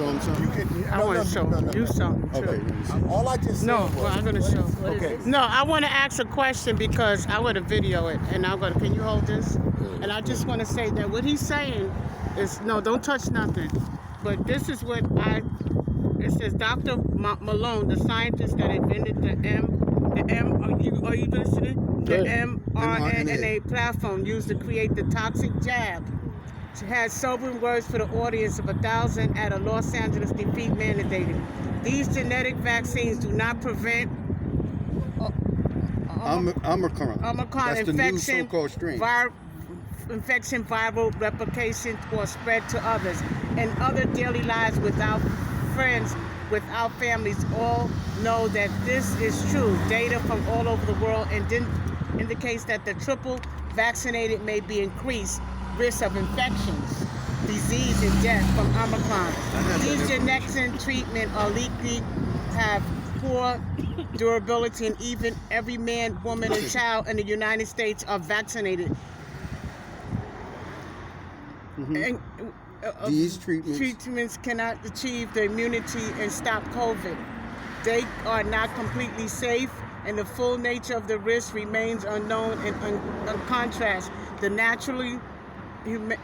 show him something? I want to show you something too. Okay, let me see. All I just said No, was, well, I'm gonna show. okay. No, I want to ask a question because I want to video it, and I'm gonna. Can you hold this? And I just want to say that what he's saying is no, don't touch nothing. But this is what It says Dr. Malone, the scientist that invented the Are you listening? The mRNA platform used to create the toxic jab. Has sobering words for the audience of 1,000 at a Los Angeles defeat mandated. These genetic vaccines do not prevent Omicron. That's infection, the new so-called strain. Infection, viral replication, or spread to others, and other daily lives without friends, without families. All know that this is true. Data from all over the world indicates that the triple vaccinated may be increased risk of infections, disease, and death from Omicron. These genetic treatments are likely have poor durability, and even every man, woman, and child in the United States are vaccinated. And, these treatments cannot achieve the immunity and stop COVID. They are not completely safe, and the full nature of the risk remains unknown. And in contrast, the natural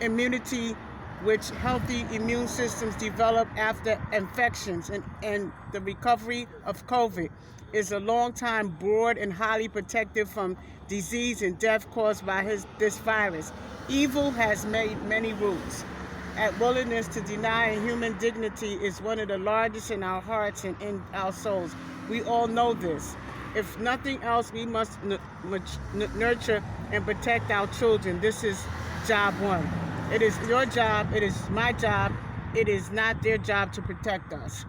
immunity which healthy immune systems develop after infections and the recovery of COVID is a long time broad and highly protective from disease and death caused by this virus. Evil has made many roots. At willingness to deny human dignity is one of the largest in our hearts and in our souls. We all know this. If nothing else, we must nurture and protect our children. This is job one. It is your job, it is my job, it is not their job to protect us.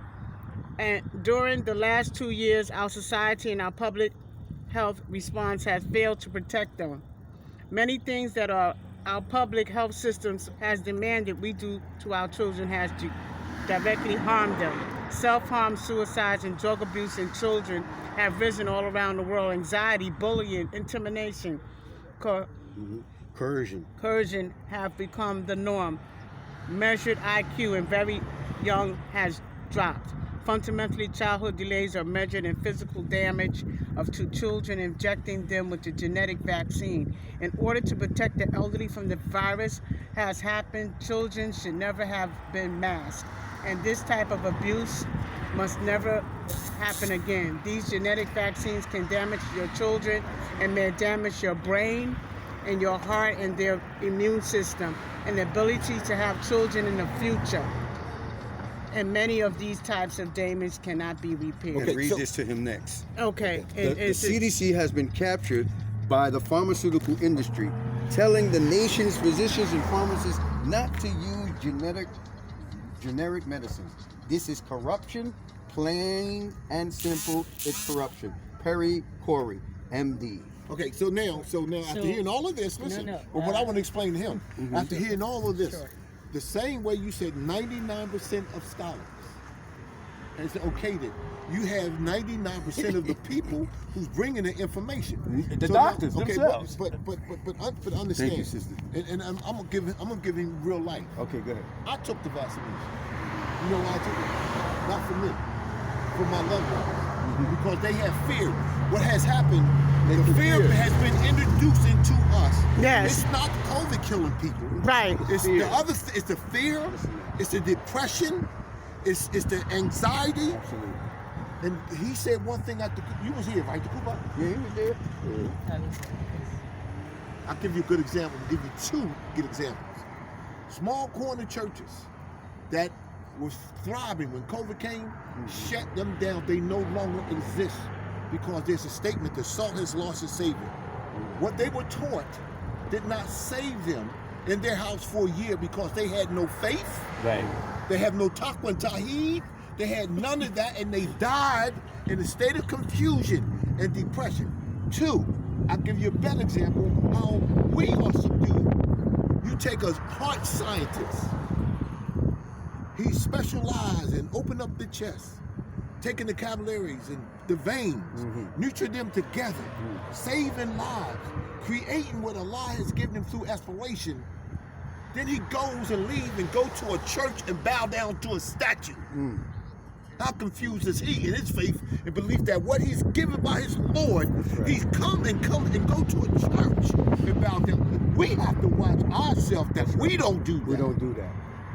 And during the last 2 years, our society and our public health response has failed to protect them. Many things that our public health systems has demanded we do to our children has directly harmed them. Self-harm, suicides, and drug abuse in children have risen all around the world. Anxiety, bullying, intimidation, coercion have become the norm. Measured IQ in very young has dropped. Fundamentally, childhood delays are measured in physical damage to children, injecting them with the genetic vaccine. In order to protect the elderly from the virus has happened, children should never have been masked. And this type of abuse must never happen again. These genetic vaccines can damage your children and may damage your brain and your heart and their immune system and the ability to have children in the future. And many of these types of damage cannot be repaired. Okay, read this to him next. Okay. The CDC has been captured by the pharmaceutical industry, telling the nation's physicians and pharmacists not to use generic medicines. This is corruption, plain and simple. It's corruption. Perry Corey, MD. Okay, so now after hearing all of this, listen, but what I want to explain to him, after hearing all of this, the same way you said 99% of scholars, and it's okay that you have 99% of the people who's bringing the information. The doctors themselves. But understand, Thank you, sister. And I'm gonna give him real life. Okay, go ahead. I took the vaccination. You know why I took it? Not for me, for my loved ones, because they have fear. What has happened? The fear has been introduced into us. Yes. It's not COVID killing people. Right. It's the other. It's the fear. It's the depression. It's the anxiety. Absolutely. And he said one thing you was here, right? The Cuba? Yeah, he was there. I'll give you a good example. I'll give you two good examples. Small corner churches that was thriving when COVID came, shut them down. They no longer exist because there's a statement, the salt has lost its savior. What they were taught did not save them in their house for a year because they had no faith. Right. They have no taqwa and ta'heed. They had none of that, and they died in a state of confusion and depression. Two, I'll give you a better example how we are subdued. You take a heart scientist. He specialized and opened up the chest, taking the capillaries and the veins, nurturing them together, saving lives, creating what Allah has given them through aspiration. Then he goes and leaves and go to a church and bow down to a statue. How confused is he in his faith and belief that what he's given by his Lord, he's come and go to a church and bow down. We have to watch ourselves that we don't do that. We don't do that.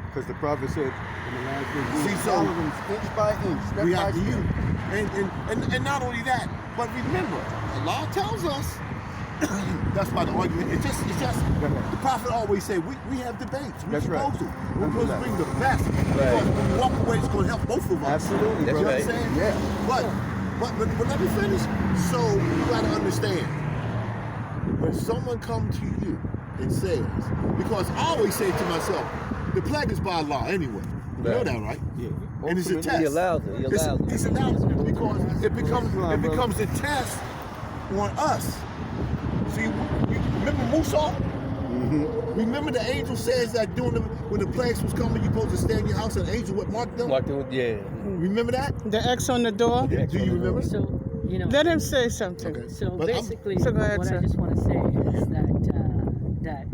Because the prophet said in the last days, we See, will so follow them inch by inch, step We by have to step. use. And not only that, but remember, Allah tells us, that's why the argument, it's just the prophet always say, we have debates. We're That's right. supposed to. We're supposed to bring the best. Because when we walk away, it's going to help both of us. Absolutely, You know bro. what I'm saying? Yeah. But let me finish. So you got to understand, when someone comes to you and says, because I always say to myself, the plague is by Allah anyway. You know that, right? Yeah. And it's a test. He allows it. He allows it. It's allowed because it becomes a test on us. See, remember Musa? Remember the angel says that when the plagues was coming, you're supposed to stay in your house, and the angel would mark them? Yeah. Remember that? The X on the door. Do you remember? So, you know, Let him say something. Okay. so But basically, So go ahead, what sir. I just want to say is that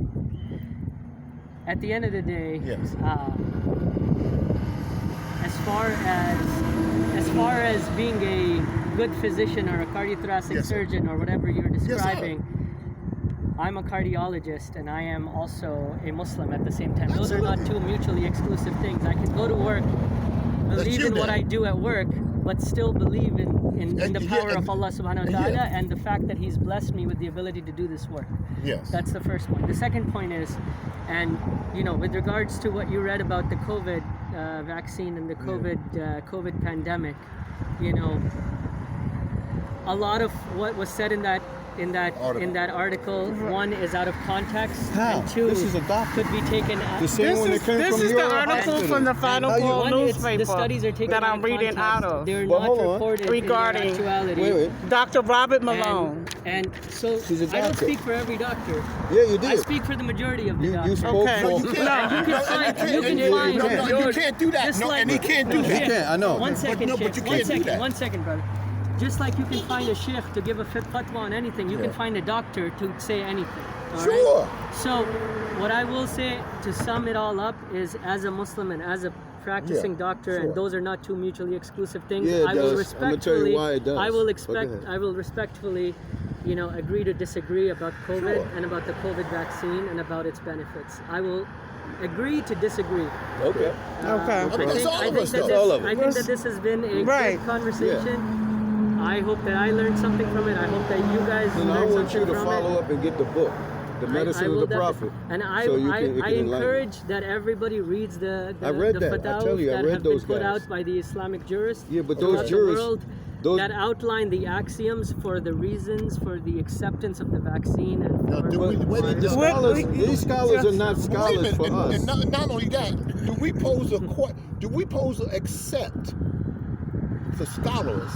at the end of the day, Yes. as far as being a good physician or a cardiothoracic Yes, sir. surgeon or whatever you're sir. describing, I'm a cardiologist and I am also a Muslim at the same time. Those are not two mutually exclusive things. I can go to work, believe you in what then. I do at work, but still believe in And- the yeah, power and- of Allah subhanahu wa yeah. ta'ala and the fact that He's blessed me with the ability to do this work. Yes. That's the first point. The second point is, and you know, with regards to what you read about the COVID vaccine and the COVID pandemic, you know, a lot of what was said in that article, one is out of context, How? and two This is a doctor. could be taken out. The same one that came This from is your the article hospital. from the Final How you- Call One, it's- newspaper the studies are taken that out I'm of reading context. out of. They're But not hold on. reported Regarding- in their actuality. Wait. Dr. Robert Malone. And so She's a I don't doctor. speak for every doctor. Yeah, you I did. speak for the majority of the You doctors. spoke Okay. for. No, you can't. No. You can find- you can No, find- you can't do that. Just No, like- and he can't do No, that. He can't, I know. One second, but Sheikh. you can't do that. One second, brother. Just like you can find a sheikh to give a fatwa on anything, you can find a doctor to say anything. all right? Sure. So, what I will say to sum it all up is, as a Muslim and as a practicing doctor, sure. and those are not two mutually exclusive things. Yeah, it I will does. I'ma tell you respectfully, why it does. I will But go ahead. I will respectfully, you know, agree to disagree about COVID Sure. and about the COVID vaccine and about its benefits. I will agree to disagree. Okay. Okay. That's all of us, though. That's all of I it. think that this has been a Right. good conversation. I hope that I learned something from it. I hope that you guys And I learned want you something to from follow it. up and get the book, The Medicine of will the Prophet. definitely- And I, so you I, can, it I can enlighten you. encourage that everybody reads the I read that. I fatwas tell you, I that read have those been put guys. out by the Islamic jurists Yeah, but throughout those the jurists, world those- that outline the axioms for the reasons for the acceptance of the vaccine. And Now, for, do we- wait, The just- scholars, Wait, these scholars are not Wait a scholars minute, for us. and not only that, do we pose to accept the scholars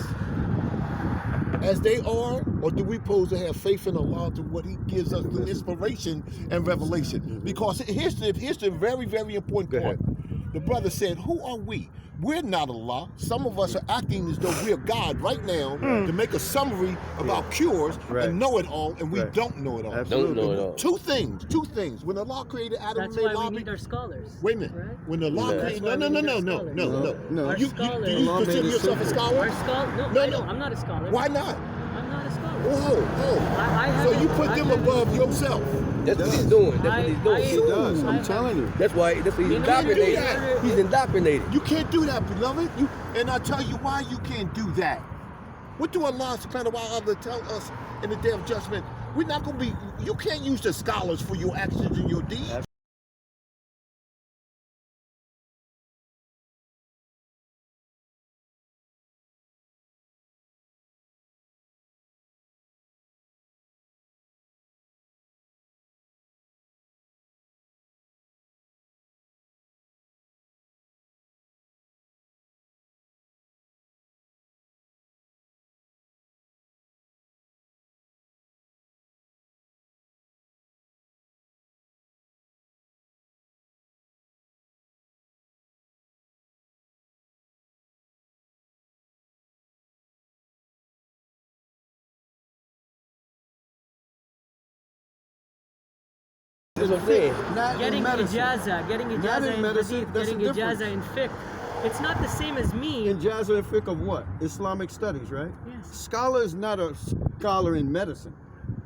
as they are, or do we pose to have faith in Allah to what He gives us through inspiration and revelation? Because here's the very, very important Go part. ahead. The brother said, "Who are we? We're not Allah. Some of us are acting as though we're God right now to make a summary about cures Right. and know it all, and we Right. don't know it all. Absolutely. Don't know it all. Two things. When Allah created Adam, that's and made why we lobby. need our scholars. Wait a minute. Right? When Allah Yeah. created, That's why we need our no. No. Our You, scholars- do you Allah made consider it yourself a simple. scholar? Our scholar? No, No, I no. don't. I'm not a scholar. Why not? I'm not a scholar. Whoa. I So haven't- you put them I haven't- above yourself. That's what he's doing. That's what he's doing. He does. I'm telling you. That's why he's You can't do indoctrinated. that. He's indoctrinated. You can't do that, beloved. And I'll tell you why you can't do that. What do Allah subhanahu wa ta'ala tell us in the day of judgment? We're not going to be, you can't use the scholars for your actions and your deeds. what I'm saying. Not Getting in medicine. getting Not ijaza in in medicine, hadith, that's getting a difference. ijaza in fiqh. It's not the same as me. In Jaza and fiqh of what? Islamic studies, right? Yes. Scholar is not a scholar in medicine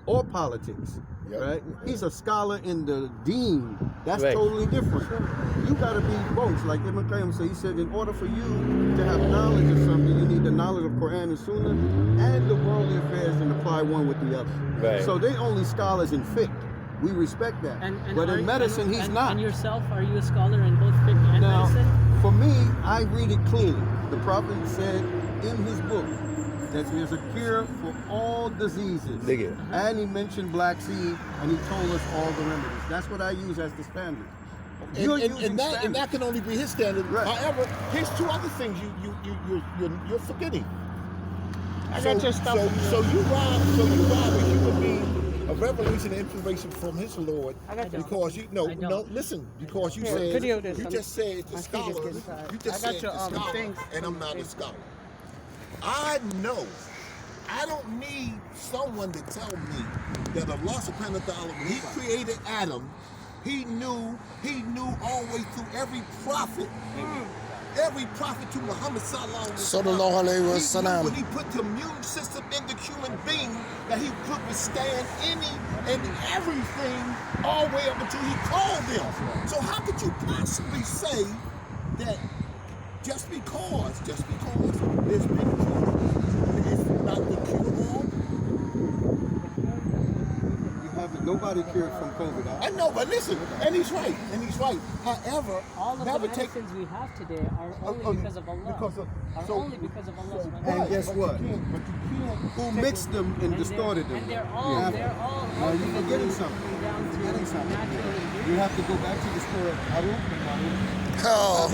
or politics, Yep. right? He's a scholar in the deen. That's Right. totally different. You got to be both. Like Ibn Qayyim said, he said, in order for you to have knowledge of something, you need the knowledge of Quran and Sunnah and the worldly affairs and apply one with the other. Right. So they only scholars in fiqh. We respect that. But in medicine, he's not. And yourself, are you a scholar in both fiqh and Now, medicine? for me, I read it clearly. The Prophet said in his book that there's a cure for all diseases. Dig it. And he mentioned black seed, and he told us all the remedies. That's what I use as the standard. You're using And that standard. can only be his standard. Right. However, here's two other things you're forgetting. I got your stuff. So you rob a human being of revelation and information from his Lord I got your because you listen, because you Here, said video this. you just said the My feet is scholar, getting tired. you just I got said your, the scholar, things. and I'm not a scholar. I know. I don't need someone to tell me that Allah subhanahu wa ta'ala, when he created Adam, he knew all the way through every prophet to Muhammad Sallallahu alaihi wasallam. when he put the immune system in the human being, that he could withstand any and everything all the way up until he called them. So how could you possibly say that just because there's been cure, it's not the cure-all? Nobody cured from COVID. I know, but listen, and he's right. However, All of the never take. medicines we have today are only because of Allah. Only because of Allah subhanahu wa ta'ala. And guess but what? You can't Who take mixed them and distorted them? And they're You all have- ultimately you're forgetting something. coming down to Forgetting something. natural You ingredients. have to go back to the story of Tariq and Imam. Oh,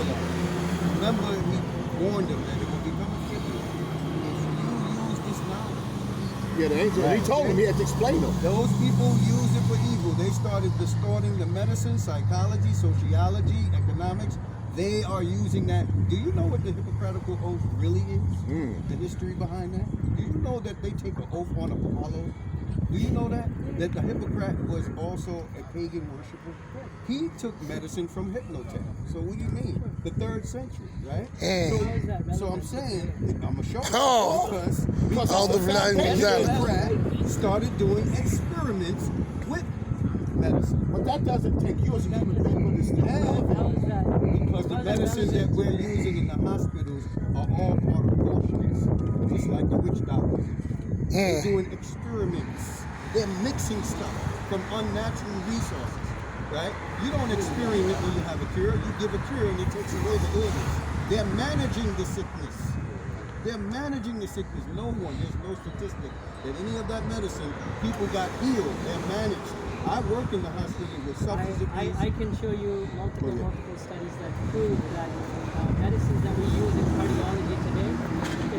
Remember, he warned them that it will become a fitna if you use this knowledge. Yeah, the angel. He told him he had to explain them. Those people use it for evil. They started distorting the medicine, psychology, sociology, economics. They are using that. Do you know what the Hippocratic Oath really is? The history behind that? Do you know that they take an oath on Apollo? Do you know that? That the Hippocrat was also a pagan worshiper? He took medicine from Hypnotic. So what do you mean? The 3rd century, right? So I'm saying, I'm going to show you. Oh. Because All the blind the example. Hippocrat started doing experiments with medicine. But that doesn't take you as a human being to understand. How is that? Because the medicines that we're using in the hospitals are all part of potions, just like the witch doctors. They're doing experiments. They're mixing stuff from unnatural resources, right? You don't experiment when you have a cure. You give a cure and it takes away the illness. They're managing the sickness. They're managing the sickness. There's no statistic that any of that medicine, people got healed. They're managed. I work in the hospital with substance abuse. I can show you multiple studies that prove that medicines that we use in cardiology today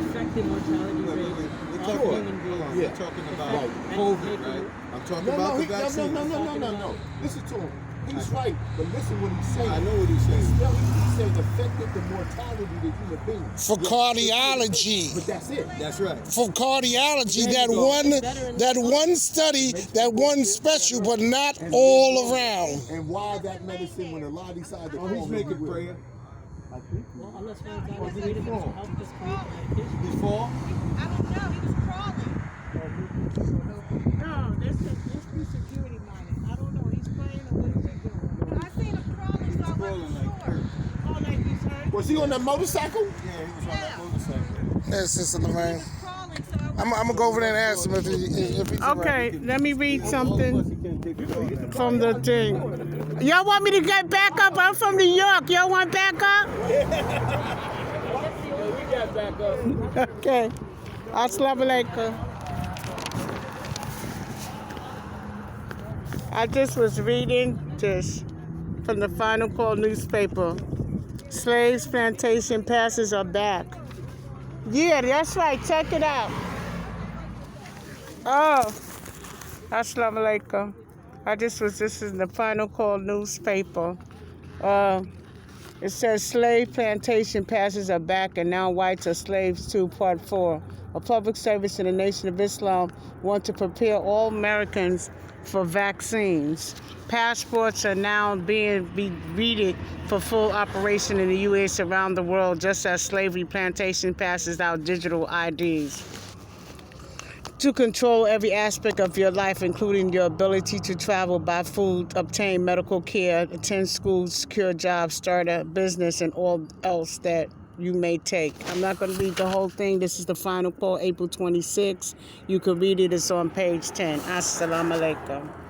affect the mortality rate We're of talking, human beings. we're talking about And COVID, taking- right? I'm talking about the vaccine. No. Listen to him. He's right, but listen what he's saying. I know what he's saying. He said affected the mortality of the human being. for cardiology. But that's it. That's right. For cardiology, that one study, that one special, but not all around. And why that medicine when Allah decided to Oh, he's call making him, prayer. Well, Allah subhanahu wa ta'ala created them to help us create medication. He's fall. I don't know. He was crawling. No, this be security minded. I don't know. He's praying or what is he doing? I seen him crawling, so I Crawling wasn't like sure. dirt. Oh, like he's hurt? Was he on that motorcycle? Yeah, he was on that motorcycle. That's Sister Lorraine. He was crawling, so I I'm wasn't gonna go over there and ask him if he's Okay, let me read something He can't take it. from the thing. Y'all want me to get back up? I'm from New York. Y'all want back up? Okay. Assalamu alaikum. I just was reading this from the Final Call newspaper. Slaves plantation passes are back. Yeah, that's right. Check it out. Oh, assalamu alaikum. This is the Final Call newspaper. It says slave plantation passes are back and now whites are slaves too, part 4. A public service in the Nation of Islam want to prepare all Americans for vaccines. Passports are now being readied for full operation in the U.S. around the world, just as slavery plantation passes out digital IDs. To control every aspect of your life, including your ability to travel, buy food, obtain medical care, attend school, secure jobs, start a business, and all else that you may take. I'm not going to read the whole thing. This is the final call, April 26. You can read it. It's on page 10. Assalamu alaikum.